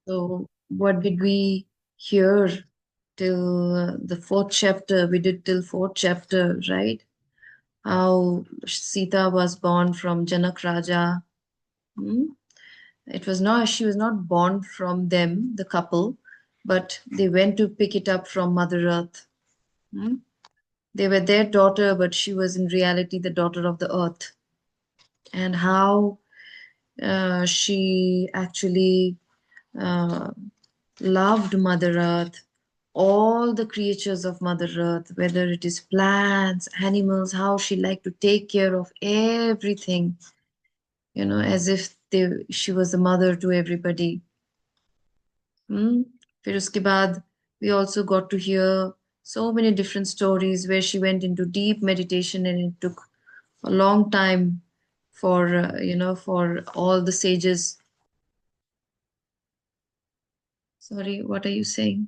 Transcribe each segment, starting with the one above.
So, what did we hear till the fourth chapter? We did till fourth chapter, right? How Sita was born from Janak Raja. Hmm? It was not, she was not born from them, the couple, but they went to pick it up from Mother Earth. Hmm? They were their daughter, but she was in reality the daughter of the earth. And how she actually uh, loved Mother Earth, all the creatures of Mother Earth, whether it is plants, animals, how she liked to take care of everything, as if she was the mother to everybody. फिर उसके बाद we also got to hear so many different stories where she went into deep meditation and it took a long time for for all the sages. Sorry, what are you saying?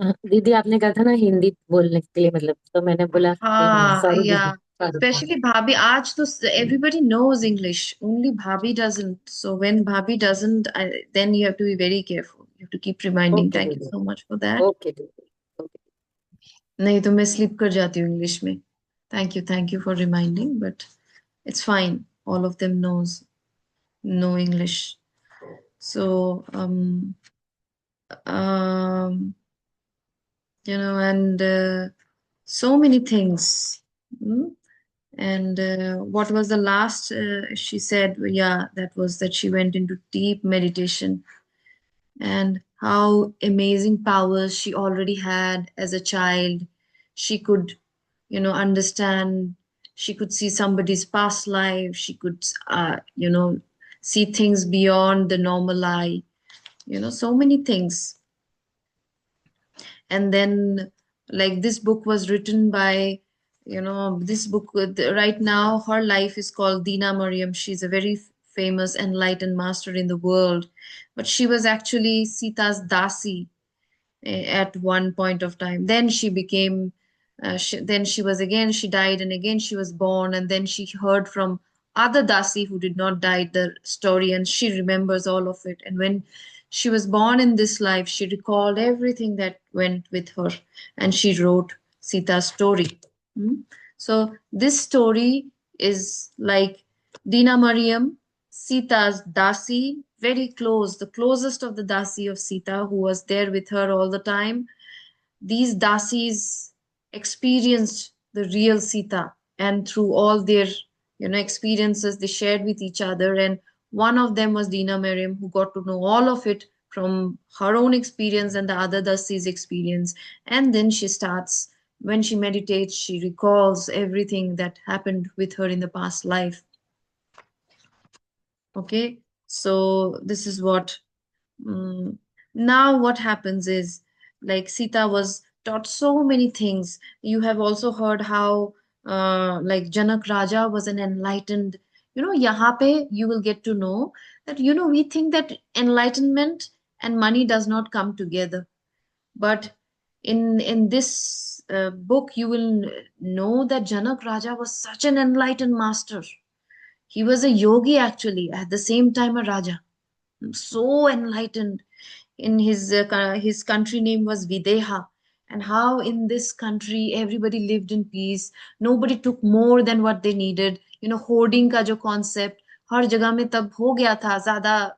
दीदी आपने कहा था ना हिंदी बोलने के लिए, मतलब तो मैंने बोला कि हाँ Ah, सॉरी दीदी yeah. Sorry. Especially Bhabhi. Aaj to everybody knows English. Only Bhabhi doesn't. So when Bhabhi doesn't, then you have to be very careful. You have to keep reminding. Okay Thank you दीदी। so much for that. Okay दीदी। Okay. नहीं तो मैं slip कर जाती हूँ English में. Thank you for reminding. But it's fine. All of them know English. So um, and so many things. Hmm? And what was the last she said? Yeah, that was that she went into deep meditation and how amazing powers she already had as a child. She could, understand, she could see somebody's past life, she could, see things beyond the normal eye, so many things. And then like this book was written by this book right now her life is called Dina Mariam. She's a very famous enlightened master in the world, but she was actually Sita's dasi at one point of time. Then she became then she was again, she died and again she was born, and then she heard from other dasi who did not die the story, and she remembers all of it. And when she was born in this life, she recalled everything that went with her, and she wrote Sita's story. Hmm? So this story is like Dina Mariam, Sita's dasi, very close, the closest of the dasi of Sita, who was there with her all the time. These dasis experienced the real Sita, and through all their experiences, they shared with each other. And one of them was Dina Mariam, who got to know all of it from her own experience and the other dasis' experience. And then she starts, when she meditates, she recalls everything that happened with her in the past life. Okay, so this is what. Mm, Now what happens is, like Sita was taught so many things. You have also heard how like Janak Raja was an enlightened. Yahan pe you will get to know that we think that enlightenment and money does not come together, but in this book you will know that Janak Raja was such an enlightened master. He was a yogi actually, at the same time a Raja, so enlightened. In his country name was Videha, and how in this country everybody lived in peace. Nobody took more than what they needed. Hoarding का जो concept हर जगह में तब हो गया था ज्यादा.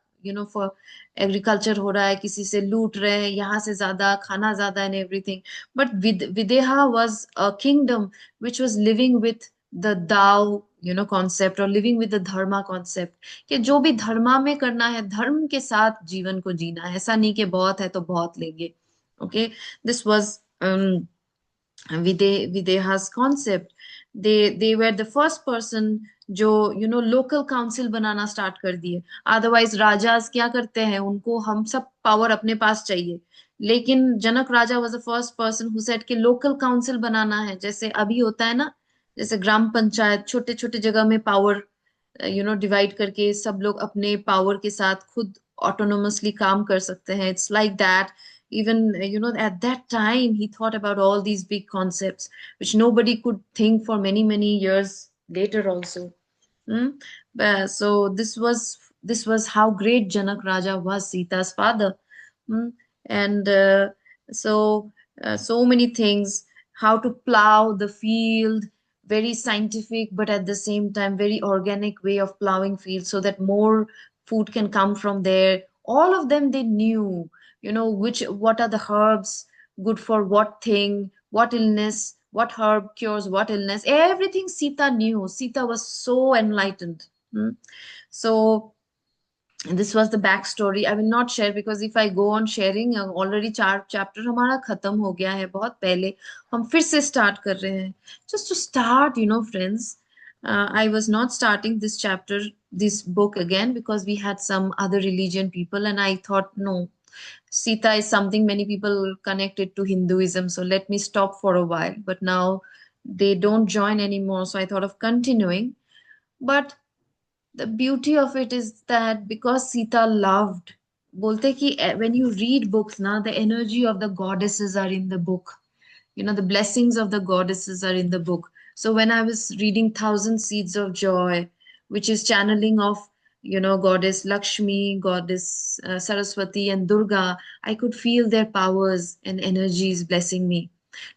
For agriculture हो रहा है, किसी से लूट रहे हैं, यहाँ से ज्यादा खाना ज्यादा and everything. But Videha was a kingdom which was living with the Tao concept, or living with the dharma concept, कि जो भी धर्मा में करना है, धर्म के साथ जीवन को जीना है, ऐसा नहीं कि बहुत है तो बहुत लेंगे. Okay, this was Videha's concept. They were the first person जो लोकल काउंसिल बनाना स्टार्ट कर दिए. अदरवाइज राजाज क्या करते हैं, उनको हम सब पावर अपने पास चाहिए. लेकिन Janak raja was the first person who said कि लोकल काउंसिल बनाना है, जैसे अभी होता है ना, जैसे ग्राम पंचायत, छोटे छोटे जगह में पावर डिवाइड करके सब लोग अपने पावर के साथ खुद ऑटोनोमसली काम कर सकते हैं. It's like that. Even at that time he thought about all these big concepts which nobody could think for many many years later also. Hmm? So this was this was how great Janak Raja was, Sita's father. Hmm. And so so many things, how to plow the field, very scientific but at the same time very organic way of plowing fields so that more food can come from there. All of them they knew, which what are the herbs good for what thing, what illness, what herb cures what illness. Everything Sita knew. Sita was so enlightened. Hmm. So this was the backstory. I will not share because if I go on sharing, already 4 chapter हमारा खत्म हो गया है बहुत पहले. हम फिर से start कर रहे हैं. Just to start, friends, I was not starting this chapter, this book again because we had some other religion people, and I thought no, Sita is something many people connected to Hinduism, so let me stop for a while. But now they don't join anymore, so I thought of continuing. But the beauty of it is that because Sita loved, bolte ki when you read books na, the energy of the goddesses are in the book. The blessings of the goddesses are in the book. So when I was reading Thousand Seeds of Joy, which is channeling of, goddess Lakshmi, goddess Saraswati and Durga, I could feel their powers and energies blessing me.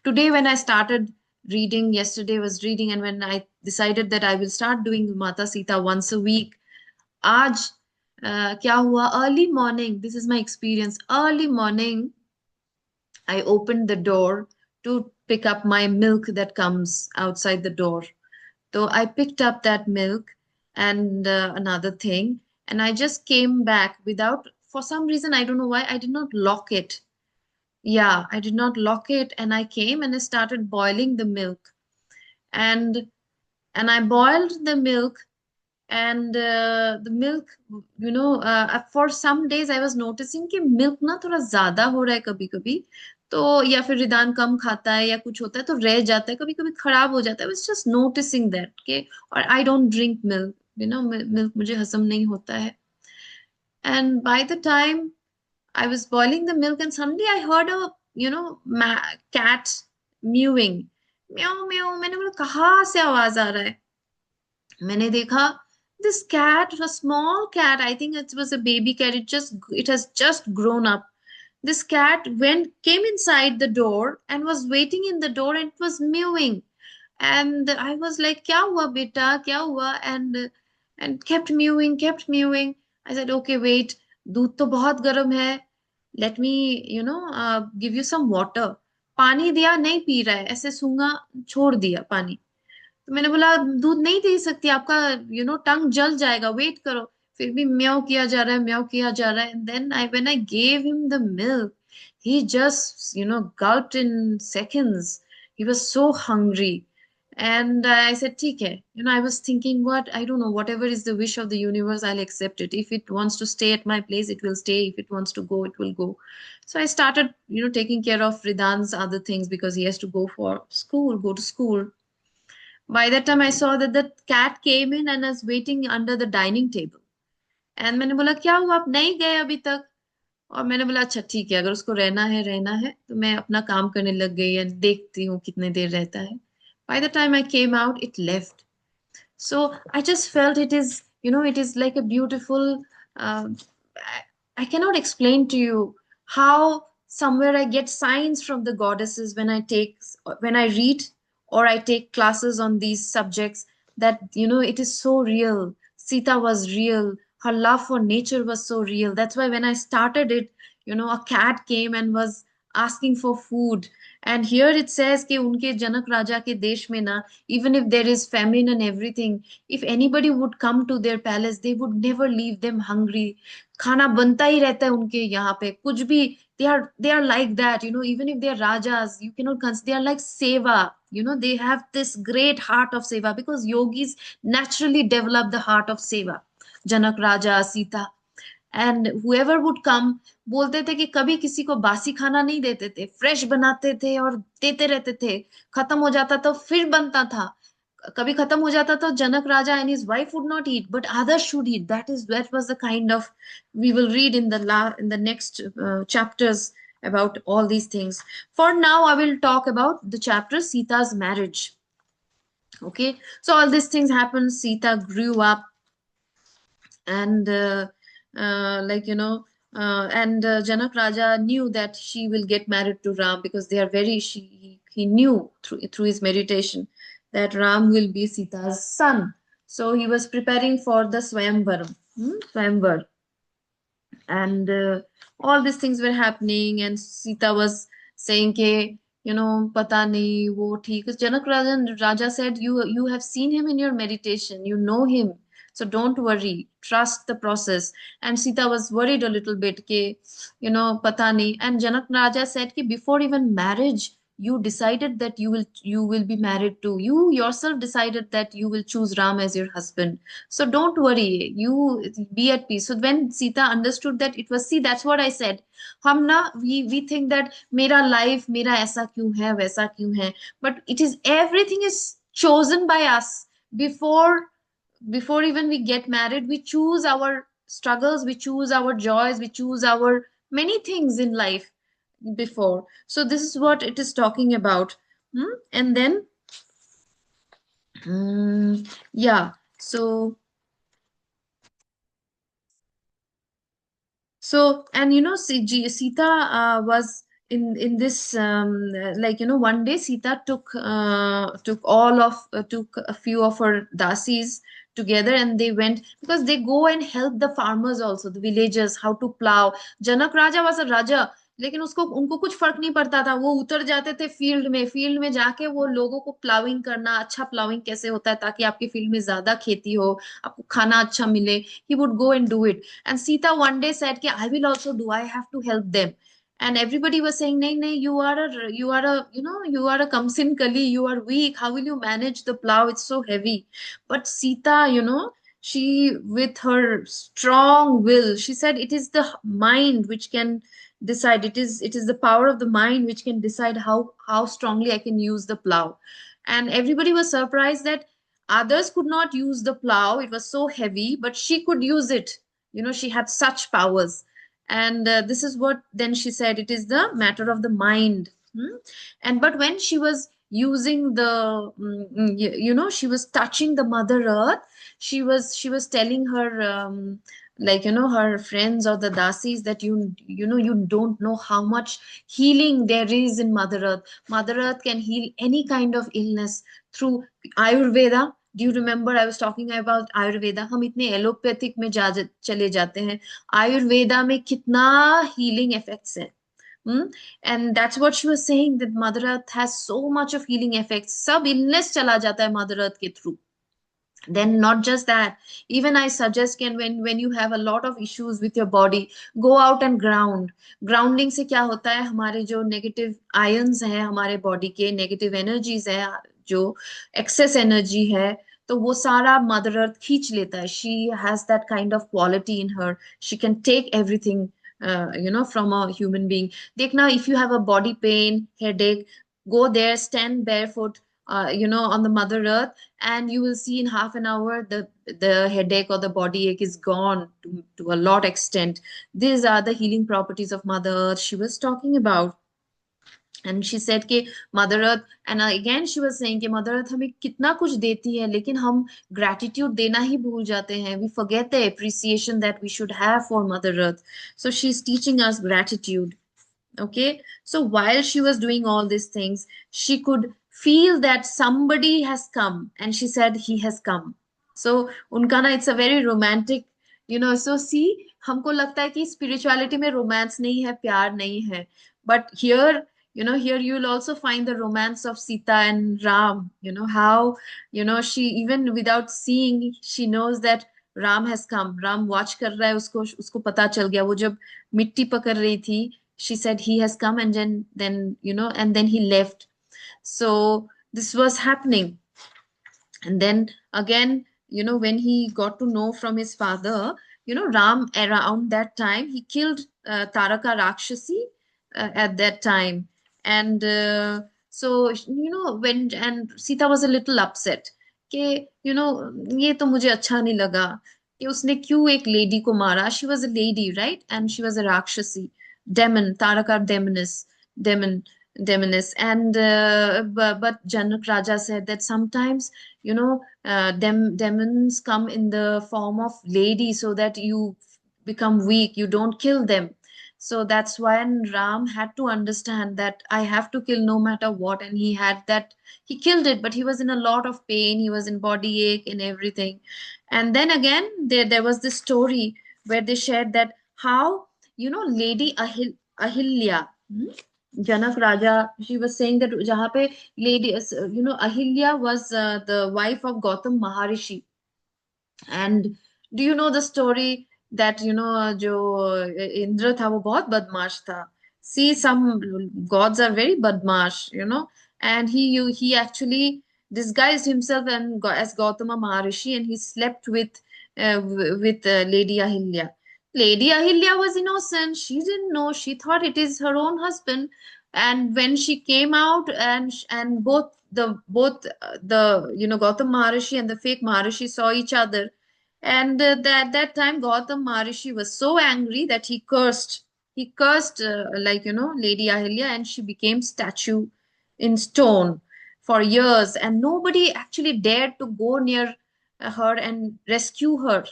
Today, when I started reading, yesterday was reading, and when I decided that I will start doing Mata Sita once a week, आज क्या हुआ, early morning, this is my experience, early morning I opened the door to pick up my milk that comes outside the door. So I picked up that milk and another thing, and I just came back without, for some reason, I don't know why, I did not lock it. Yeah, I did not lock it, and I came and I started boiling the milk. And I boiled the milk, and the milk, for some days I was noticing कि milk ना थोड़ा ज्यादा हो रहा है कभी कभी. तो या फिर रिदान कम खाता है या कुछ होता है तो रह जाता है, कभी कभी खराब हो जाता है. I was just noticing that के, और I don't drink milk, milk मुझे हजम नहीं होता है. And by the time I was boiling the milk, and suddenly I heard a, cat mewing. म्याऊ म्याऊ, मैंने बोला कहाँ से आवाज आ रहा है. मैंने देखा, this cat, a small cat, I think it was a baby cat, it has just grown up. This cat came inside the door and was waiting in the door and it was mewing. And I was like, क्या हुआ बेटा, क्या हुआ? And kept mewing, kept mewing. I said, okay, wait, दूध तो बहुत गर्म है, let me, give you some water. पानी दिया, नहीं पी रहा है, ऐसे सूंघा, छोड़ दिया पानी. तो मैंने बोला दूध नहीं दे सकती, आपका टंग जल जाएगा, वेट करो. फिर भी म्याऊ किया जा रहा है, म्याऊ किया जा रहा है. And then I when I gave him the milk, he just gulped in seconds. He was so hungry. And I said ठीक है. I was thinking, what, I don't know, whatever is the wish of the universe, I'll accept it. If it wants to stay at my place, it will stay. If it wants to go, it will go. So I started taking care of Ridan's other things because he has to go to school. By that time, I saw that the cat came in and was waiting under the dining table. And मैंने बोला क्या हुआ, आप नहीं गए अभी तक? और मैंने बोला अच्छा ठीक है, अगर उसको रहना है तो मैं अपना काम करने लग गई and देखती हूँ कितने देर रहता है. By the time I came out, it left. So I just felt it is like a beautiful. I, I cannot explain to you how somewhere I get signs from the goddesses when I read or I take classes on these subjects, that it is so real. Sita was real. Her love for nature was so real. That's why when I started it, a cat came and was asking for food. And here it says कि उनके जनक राजा के देश में ना, even if there is famine and everything, if anybody would come to their palace, they would never leave them hungry. खाना बनता ही रहता है उनके यहाँ पे, कुछ भी. They are like that, even if they are rajas, you cannot consider, they are like seva. They have this great heart of seva because yogis naturally develop the heart of seva. Janak Raja, Sita, and whoever would come, बोलते थे कि कभी किसी को बासी खाना नहीं देते थे, फ्रेश बनाते थे और देते रहते थे. खत्म हो जाता तो फिर बनता था. कभी खत्म हो जाता तो जनक राजा and his wife would not eat, but others should eat. That was the kind of, we will read in the next chapters about all these things. For now, I will talk about the chapter Sita's marriage. Okay, so all these things happened. Sita grew up, And like and Janak Raja knew that she will get married to Ram, because they are very he knew through his meditation that Ram will be Sita's son. So he was preparing for the Swayamvar, and all these things were happening, and Sita was saying ke, pata nahi wo theek. Raja said, you have seen him in your meditation, you know him, so don't worry, trust the process. And Sita was worried a little bit ke, pata nahi. And Janak Raja said ki, before even marriage, you decided that you will be married to, you yourself decided that you will choose Ram as your husband, so don't worry, you be at peace. So when Sita understood that it was, see, that's what I said, हम ना we think that मेरा life मेरा ऐसा क्यों है वैसा क्यों है, but it is, everything is chosen by us. Before before even we get married, we choose our struggles, we choose our joys, we choose our many things in life before. So this is what it is talking about. And then yeah, so and Sita was in this, like one day Sita took a few of her dasis together, and they went, because they go and help the farmers also, the villagers, how to plow. Janak Raja was a raja, लेकिन उसको उनको कुछ फर्क नहीं पड़ता था, वो उतर जाते थे फील्ड में जाके वो लोगों को प्लाविंग करना, अच्छा प्लाविंग कैसे होता है ताकि आपके फील्ड में ज्यादा खेती हो, आपको खाना अच्छा मिले, he would go and do it. And Sita one day said, "कि I will also do. I have to help them." And everybody was saying, "नहीं नहीं, you are a kamsin kali. You are weak. How will you manage the plow? It's so heavy." But Sita, she, with her strong will, she said, "It is the mind which can decide. It is the power of the mind which can decide how strongly I can use the plow." And everybody was surprised that others could not use the plow. It was so heavy, but she could use it. She had such powers. And this is what then she said, it is the matter of the mind. And but when she was using she was touching the mother earth, she was telling her, like her friends or the dasis, that you don't know how much healing there is in mother earth. Mother earth can heal any kind of illness through Ayurveda. Do you remember I was talking about Ayurveda? हम इतने allopathic में चले जाते हैं. आयुर्वेदा में कितना healing effects है. And that's what she was saying, that Mother Earth has so much of healing effects. सब illness चला जाता है Mother Earth के through. Then not just that, even I suggest, can when you have a lot of issues with your body, go out and ground. Grounding से क्या होता है, हमारे जो negative ions हैं हमारे body के, negative energies है, जो excess energy है, तो वो सारा mother earth खींच लेता है. She has that kind of quality in her. She can take everything, from a human being. देखना, if you have a body pain, headache, go there, stand barefoot, on the mother earth, and you will see in half an hour the headache or the body ache is gone to a lot extent. These are the healing properties of mother earth she was talking about. And she said कि mother earth, and again she was saying कि mother earth हमें कितना कुछ देती है, लेकिन हम gratitude देना ही भूल जाते हैं. We forget the appreciation that we should have for mother earth. So she's teaching us gratitude. Okay, so while she was doing all these things, she could feel that somebody has come, and she said, "He has come." So उनका ना, it's a very romantic, so see, हमको लगता है कि spirituality में romance नहीं है, प्यार नहीं है, but here you will also find the romance of Sita and Ram. How, she, even without seeing, she knows that Ram has come. Ram watch कर रहा है, उसको उसको पता चल गया, वो जब मिट्टी पकड़ रही थी, she said he has come, and then and then he left. So this was happening. And then again, when he got to know from his father, Ram, around that time, he killed Taraka Rakshasi at that time. And so when, and Sita was a little upset कि ये तो मुझे अच्छा नहीं लगा कि उसने क्यों एक लेडी को मारा. She was a lady, right? And she was a Rakshasi, demon, Taraka demoness, demon. Demonis. And but Janak Raja said that sometimes, demons come in the form of lady so that you become weak, you don't kill them. So that's when Ram had to understand that I have to kill no matter what. And he had that, he killed it, but he was in a lot of pain, he was in body ache and everything. And then again, there was this story where they shared that how, Lady Ahilya, Janak Raja, she was saying that जहाँ पे lady, Ahilya was the wife of Gautam Maharishi. And do you know the story that जो इंद्र था वो बहुत बदमाश था. See, some gods are very badmash, and he actually disguised himself and as Gautama Maharishi, and he slept with Lady Ahilya. Lady Ahilya was innocent. She didn't know. She thought it is her own husband. And when she came out, and both the Gautam Maharishi and the fake Maharishi saw each other, and that time Gautam Maharishi was so angry that he cursed. He cursed, Lady Ahilya, and she became statue in stone for years, and nobody actually dared to go near her and rescue her.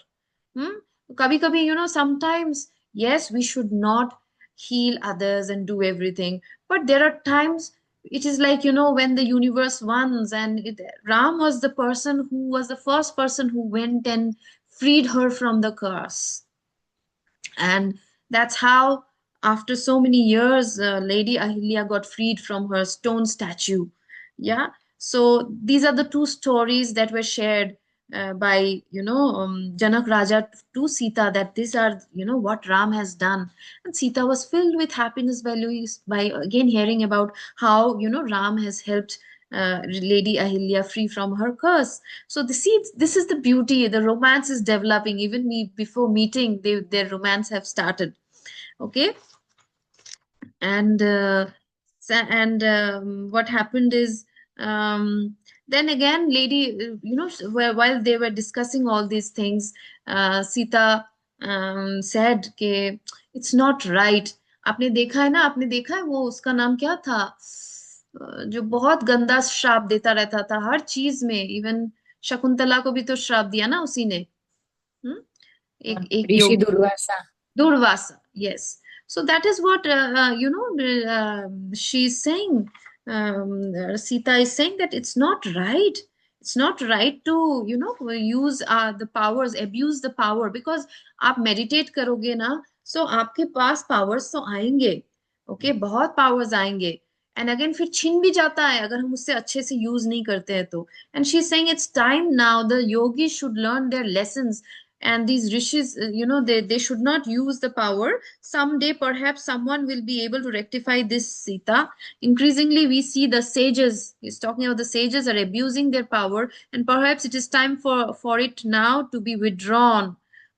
Hmm? Kabhi kabhi, sometimes, yes, we should not heal others and do everything. But there are times it is like, when the universe wants, and Ram was the person who was the first person who went and freed her from the curse. And that's how, after so many years, Lady Ahilya got freed from her stone statue. Yeah. So these are the two stories that were shared by Janak Raja to Sita, that these are what Ram has done. And Sita was filled with happiness by again hearing about how Ram has helped Lady Ahilya free from her curse. So this is the beauty. The romance is developing. Even before meeting, their romance have started. Okay, and what happened is, then again, lady, while they were discussing all these things, Sita said कि it's not right. आपने देखा है ना, आपने देखा है वो, उसका नाम क्या था, जो बहुत गंदा श्राप देता रहता था हर चीज में, इवन शकुंतला को भी तो श्राप दिया ना उसी ने. हम्म? एक एक ऋषि योगी, Durvasa. Durvasa, yes. So that is what she's saying. Sita is saying that it's not right. It's not right to use the powers, abuse the power, because आप meditate करोगे ना, so आपके पास powers तो आएंगे. Okay, बहुत powers आएंगे. And again फिर छीन भी जाता है अगर हम उससे अच्छे से use नहीं करते हैं तो. And she's saying it's time now the yogis should learn their lessons, and these rishis, they should not use the power. Someday perhaps someone will be able to rectify this, Sita. Increasingly we see the sages, he's talking about the sages, are abusing their power, and perhaps it is time for it now to be withdrawn.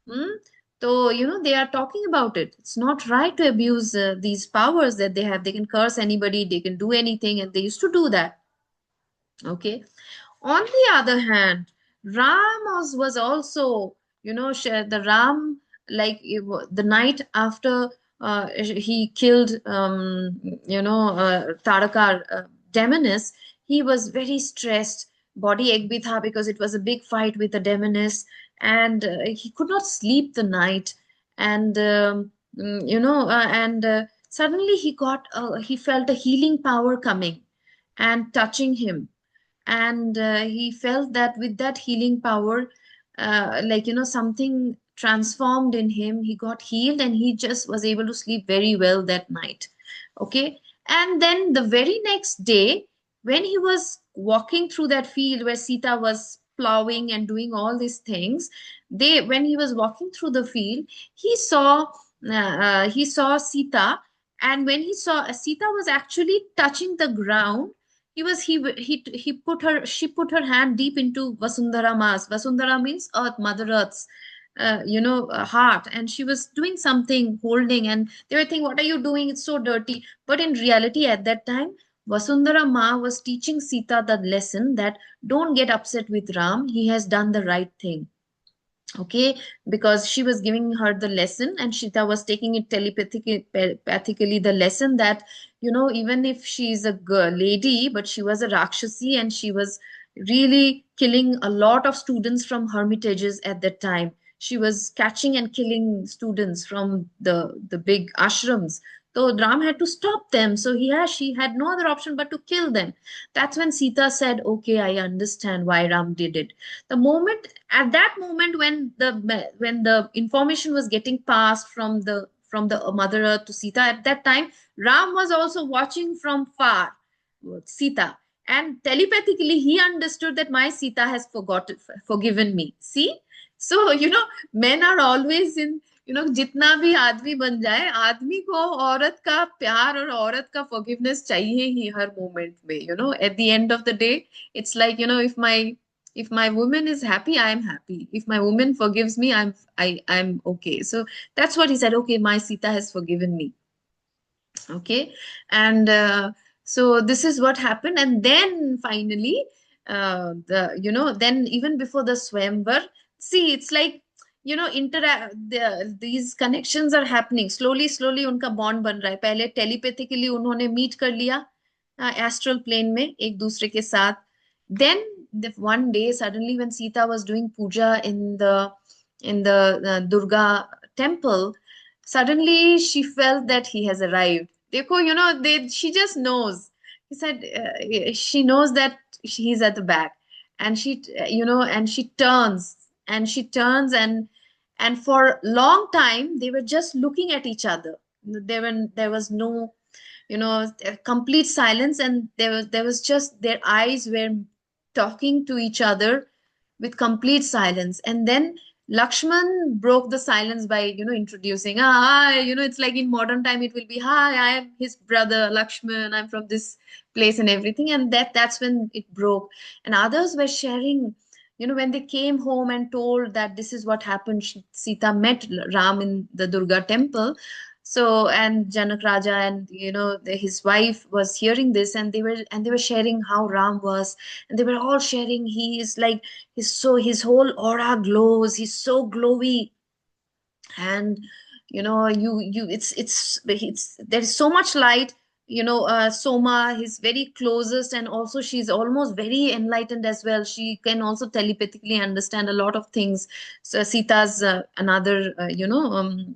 Hmm? So they are talking about it. It's not right to abuse these powers that they have. They can curse anybody, they can do anything, and they used to do that. Okay. On the other hand, Ram was also, the Ram, like the night after he killed, Tarakar, Demonis, he was very stressed. Body ache bhi tha because it was a big fight with the Demonis, and he could not sleep the night. And, suddenly he felt a healing power coming and touching him, and he felt that with that healing power, something transformed in him. He got healed and he just was able to sleep very well that night. Okay. And then the very next day, when he was walking through that field where Sita was plowing and doing all these things, when he was walking through the field, he saw Sita. And when he saw Sita was actually touching the ground, he put her she put her hand deep into Vasundhara Ma's. Vasundhara means Earth, Mother Earth's heart, and she was doing something, holding, and they were thinking, what are you doing, it's so dirty. But in reality, at that time, Vasundhara Ma was teaching Sita the lesson that don't get upset with Ram, he has done the right thing. Okay, because she was giving her the lesson, and Sita was taking it telepathically, the lesson that, even if she's a girl lady, but she was a Rakshasi, and she was really killing a lot of students from hermitages at that time. She was catching and killing students from the big ashrams. So Ram had to stop them. So she had no other option but to kill them. That's when Sita said, "Okay, I understand why Ram did it." The moment At that moment, when the information was getting passed from the mother earth to Sita, at that time Ram was also watching from far Sita, and telepathically he understood that my Sita has forgiven me. See, so men are always in, जितना भी आदमी बन जाए, आदमी को औरत का प्यार और औरत का forgiveness चाहिए ही हर मोमेंट में. At the end of the day, it's like, if my woman is happy, I'm happy. If my woman forgives me, I'm okay. So that's what he said. Okay, my Sita has forgiven me. Okay, and so this is what happened, and then finally, then even before the Swayamvar, see, it's like, these connections are happening slowly, slowly. उनका bond बन रहा है. पहले telepathically उन्होंने meet कर लिया astral plane में एक दूसरे के साथ. Then one day suddenly, when Sita was doing puja in the Durga temple, suddenly she felt that he has arrived. Dekho, she just knows. He said, she knows that he's at the back, and and she turns, and for long time they were just looking at each other. There was no, complete silence, and there was just their eyes were talking to each other with complete silence. And then Lakshman broke the silence by, introducing, hi, it's like in modern time, it will be, hi, I am his brother, Lakshman, I'm from this place and everything. And that's when it broke. And others were sharing, when they came home and told that this is what happened, Sita met Ram in the Durga temple. So, and Janak Raja and, his wife was hearing this, and they were sharing how Ram was, and they were all sharing, he is like, his whole aura glows, he's so glowy. And it's there is so much light. Soma, his very closest, and also she's almost very enlightened as well. She can also telepathically understand a lot of things. So Sita's another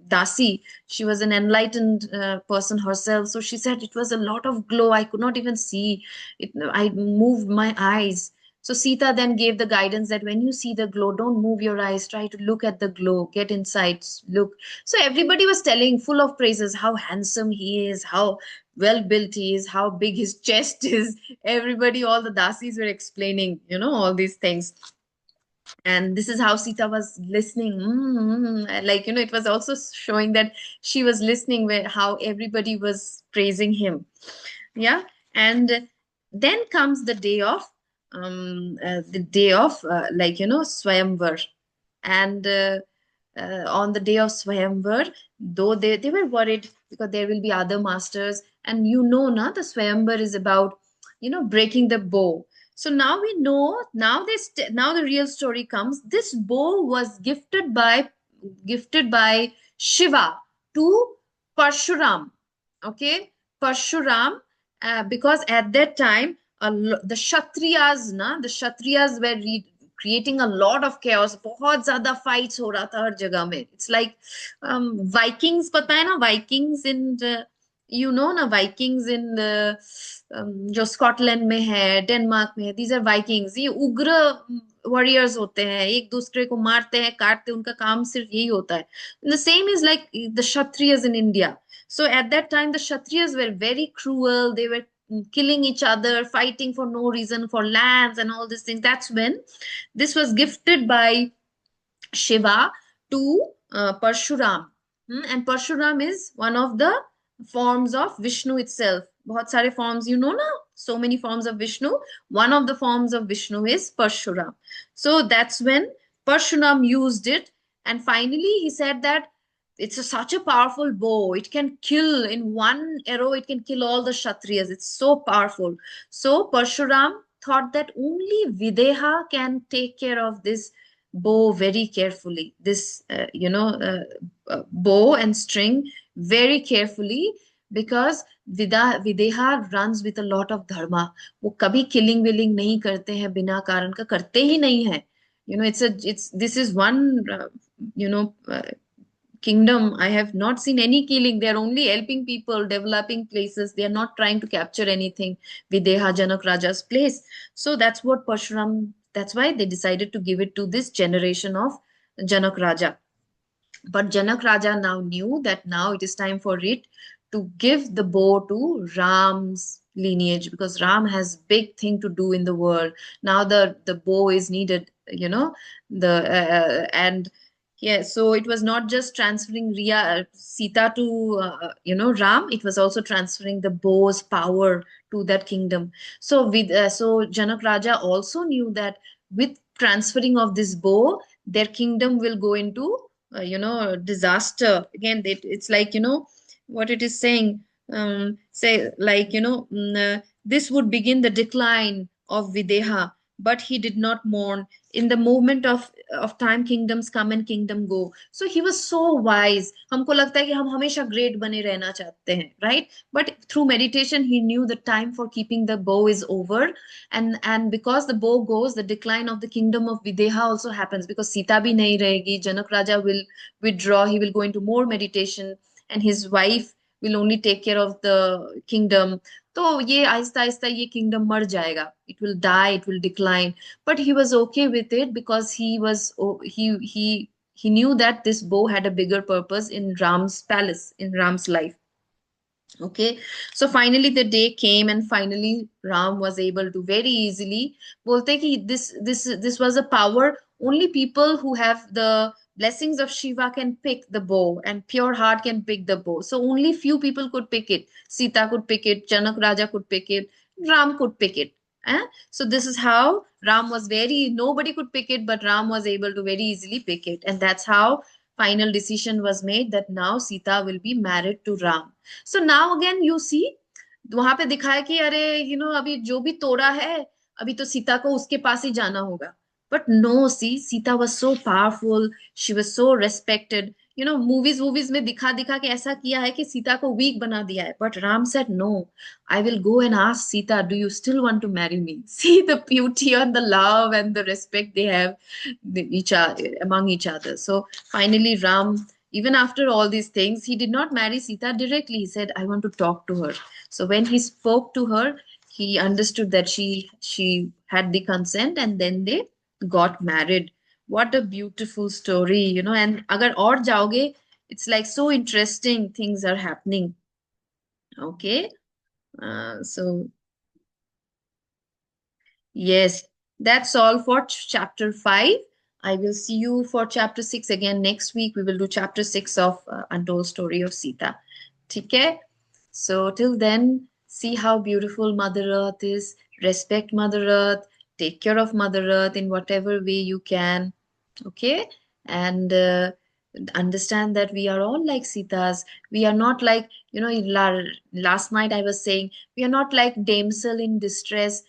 Dasi, she was an enlightened person herself. So she said it was a lot of glow, I could not even see it, I moved my eyes. So Sita then gave the guidance that when you see the glow, don't move your eyes, try to look at the glow, get inside, look. So everybody was telling, full of praises, how handsome he is, how well built he is, how big his chest is. Everybody, all the dasis were explaining, all these things. And this is how Sita was listening. Like, it was also showing that she was listening, where how everybody was praising him. Yeah. And then comes the day of like, Swayamvar. And on the day of Swayamvar, though they were worried because there will be other masters, and the Swayamvar is about, breaking the bow. So now we know, now the real story comes. This bow was gifted by Shiva to Parshuram. Okay, Parshuram, because at that time, the Kshatriyas were creating a lot of chaos. बहुत ज्यादा fights हो रहा था हर जगह में. It's like Vikings, पता है ना, Vikings in ना Vikings in जो स्कॉटलैंड में है, डेनमार्क में है. These are Vikings. ये उग्र warriors होते हैं, एक दूसरे को मारते हैं, काटते हैं, उनका काम सिर्फ यही होता है. The same is like the Kshatriyas in India. So at that time, the Kshatriyas were very cruel. They were killing each other, fighting for no reason, for lands and all these things. That's when this was gifted by Shiva to Parshuram. And Parshuram is one of the forms of Vishnu itself. बहुत सारे forms, ना? So many forms of Vishnu. One of the forms of Vishnu is Parshuram. So that's when Parshuram used it. And finally, he said that such a powerful bow. It can kill in one arrow, it can kill all the Kshatriyas. It's so powerful. So Parshuram thought that only Videha can take care of this bow very carefully. This, bow and string very carefully, because Videha runs with a lot of dharma. वो कभी killing willing नहीं करते हैं, बिना कारण का करते ही नहीं है. This is one, you know, kingdom. I have not seen any killing. They are only helping people, developing places. They are not trying to capture anything. Videha, Janak Raja's place. So that's what Parshuram, that's why they decided to give it to this generation of Janak Raja. But Janak Raja now knew that now it is time for it to give the bow to Ram's lineage, because Ram has big thing to do in the world. Now the bow is needed, the and yeah, so it was not just transferring Sita to Ram. It was also transferring the bow's power to that kingdom. So Janak Raja also knew that with transferring of this bow, their kingdom will go into disaster again. It's like, what it is saying, say like, this would begin the decline of Videha, but he did not mourn. In the movement of time, kingdoms come and kingdom go. So he was so wise. हमको लगता है कि हम हमेशा great बने रहना चाहते हैं, right? But through meditation he knew the time for keeping the bow is over. And because the bow goes, the decline of the kingdom of Videha also happens, because Sita bhi nahi rahegi. Janak Raja will withdraw. He will go into more meditation, and his wife will only take care of the kingdom. तो ये आहिस्ता आहिस्ता ये kingdom मर जाएगा. It will die, it will decline. But he was okay with it, because he knew that this bow had a bigger purpose in Ram's palace, in Ram's life. Okay, so finally the day came, and finally Ram was able to very easily. बोलते कि this was a power only people who have the blessings of Shiva can pick the bow, and pure heart can pick the bow. So only few people could pick it. Sita could pick it, Janak Raja could pick it, Ram could pick it. So this is how Ram was very, nobody could pick it, but Ram was able to very easily pick it. And that's how final decision was made that now Sita will be married to Ram. So now again you see, वहां पे दिखाया कि अरे अभी जो भी तोड़ा है, अभी तो सीता को उसके पास ही जाना होगा. But no, see, Sita was so powerful. She was so respected. Movies में दिखा दिखा के ऐसा किया है कि सीता को वीक बना दिया है. But Ram said, no, I will go and ask Sita, do you still want to marry me? See the beauty and the love and the respect they have among each other. So finally, Ram, even after all these things, he did not marry Sita directly. He said, I want to talk to her. So when he spoke to her, he understood that she had the consent, and then they got married. What a beautiful story, and agar aur jaoge, it's like so interesting things are happening. Okay. So yes, that's all for chapter 5. I will see you for chapter 6 again next week. We will do chapter 6 of Untold Story of Sita. Okay? So till then, see how beautiful Mother Earth is. Respect Mother Earth. Take care of Mother Earth in whatever way you can. Okay? And understand that we are all like Sitas. We are not like, last night I was saying, we are not like damsel in distress.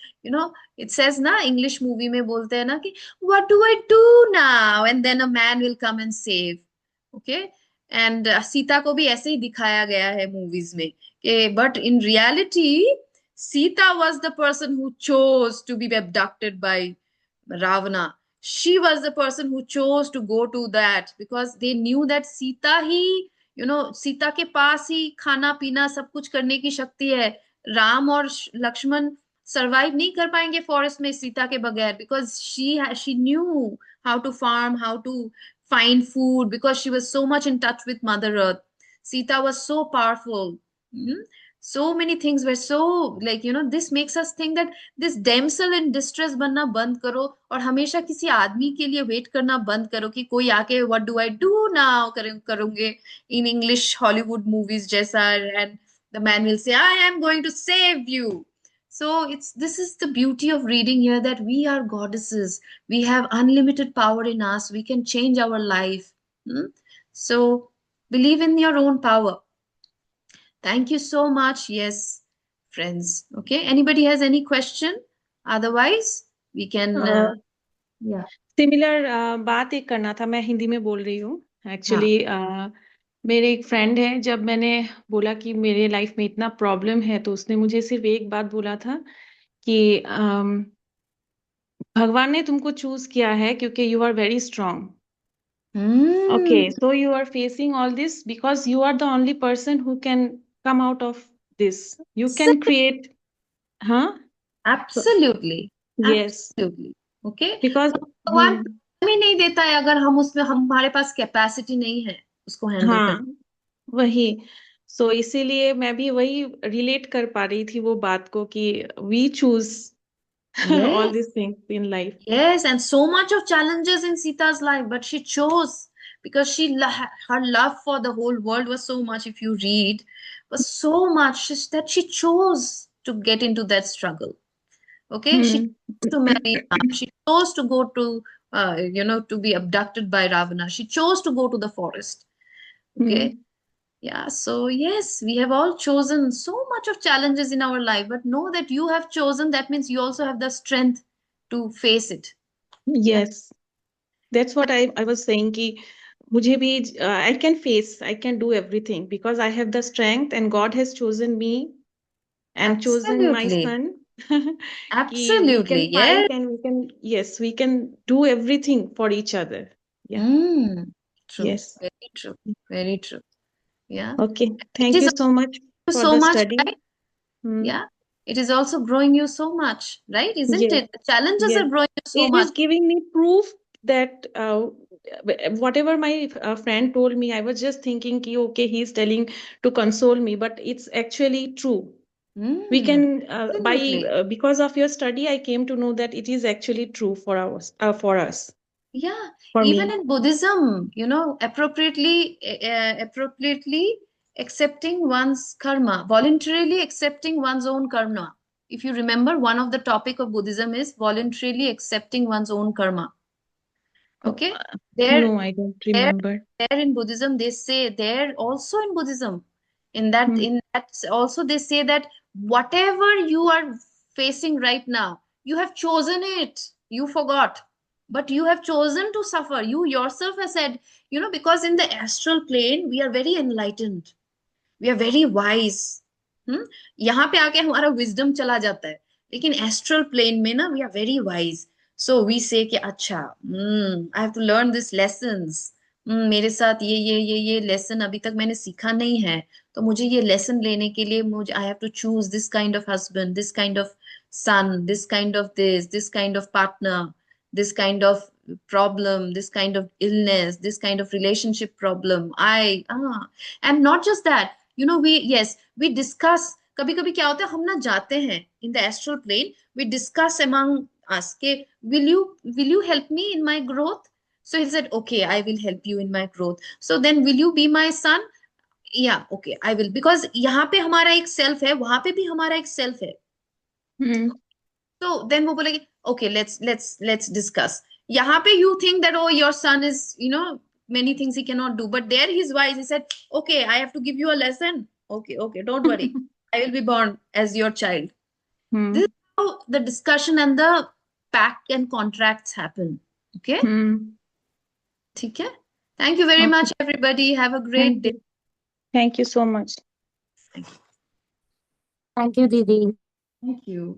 It says na, English movie में बोलते हैं ना कि what do I do now? And then a man will come and save. Okay? And Sita को भी ऐसे ही दिखाया गया है movies में कि but in reality Sita was the person who chose to be abducted by Ravana. She was the person who chose to go to that, because they knew that Sita ही सीता के पास ही खाना पीना सब कुछ करने की शक्ति है. राम और लक्ष्मण सरवाइव नहीं कर पाएंगे फॉरेस्ट में सीता के बगैर, because she knew how to farm, how to find food, because she was so much in touch with Mother Earth. Sita was so powerful. So many things were so, like, this makes us think that this damsel in distress बनना बंद करो, और हमेशा किसी आदमी के लिए wait करना बंद करो कि कोई आके what do I do now करूंगे in English Hollywood movies जैसा, and the man will say, I am going to save you. So this is the beauty of reading here, that we are goddesses. We have unlimited power in us. We can change our life. So believe in your own power. Thank you so much. Yes, friends. Okay. Anybody has any question? Otherwise, we can. uh, Yeah. Similar बात एक करना था, मैं हिंदी में बोल रही हूँ हाँ एक्चुअली। मेरे एक फ्रेंड है, जब मैंने बोला कि मेरे लाइफ में इतना प्रॉब्लम है, तो उसने मुझे सिर्फ एक बात बोला था कि भगवान ने तुमको चूज किया है क्योंकि you are very strong. Okay, hmm so you are facing all this because you are the only person who can come out of this. You can create, huh? So, absolutely yes, absolutely okay. because तो भगवान time ही नहीं देता है अगर हम उसमें हमारे पास capacity नहीं है उसको हैंडल करने। हाँ, वही। सो इसीलिए मैं भी वही रिलेट कर पा रही थी वो बात को कि we choose all yes these things in life. Yes, and so much of challenges in Sita's life, but she chose because her love for the whole world was so much. If you read, was so much that she chose to get into that struggle. Okay, she Hmm. chose to marry Ram. She chose to go to, to be abducted by Ravana. She chose to go to the forest. Okay, Hmm. yeah. So yes, we have all chosen so much of challenges in our life, but know that you have chosen. That means you also have the strength to face it. Yeah. Yes, that's what I was saying कि मुझे भी I can face, I can do everything because I have the strength and God has chosen me and chosen my Absolutely. son कि we can Absolutely. fight Yes. and we can, yes, we can do everything for each other. Yeah. Mm. True. Yes. Very true. Very true. Yeah. Okay, It thank is you so much also for so the much, study. right? Hmm. Yeah. It is also growing you so much, right? Isn't Yes, it? The challenges yes, are growing you so it much. is giving me proof that whatever my friend told me, I was just thinking ki, okay, he's telling to console me, but it's actually true. We Mm. can by Absolutely. because of your study, I came to know that it is actually true for us, Yeah. for Even me. in Buddhism, appropriately accepting one's karma, voluntarily accepting one's own karma. If you remember, one of the topic of Buddhism is voluntarily accepting one's own karma. Oh, Okay, there no, I don't there remember. there in Buddhism they say, there also in Buddhism, in that also they say that whatever you are facing right now, you have chosen it, you forgot, but you have chosen to suffer. You yourself have said, because in the astral plane we are very enlightened, we are very wise. यहाँ पे आके हमारा wisdom चला जाता है, लेकिन astral plane में ना we are very wise. So we say कि अच्छा, I have to learn this lessons. मेरे साथ ये लेसन अभी तक मैंने सीखा नहीं है, तो मुझे ये लेसन लेने के लिए मुझे I have to choose this kind of husband, this kind of son, this kind of partner, this kind of problem, this kind of illness, this kind of relationship problem. And not just that, we discuss. कभी कभी क्या होता है, हम ना जाते हैं in the astral plane, we discuss among us के will you help me in my growth. So he said, okay, I will help you in my growth. So then will you be my son? Yeah, okay, I will, because यहाँ पे हमारा एक self है, वहां पे भी हमारा एक सेल्फ है। Hmm. तो देन वो बोलेगी, ओके, लेट्स डिस्कस। यहाँ पे you think that O your son is many things he cannot do, but there he's wise. He said, okay, I have to give you a lesson. Okay, don't worry, I will be born as your child. This Hmm. is how the discussion and the pact and contracts happen. Okay, Hmm. ठीक है। Thank you very Okay, much, everybody. Have a great thank day. you. Thank you so much. Thank you. Thank you दीदी। Thank you.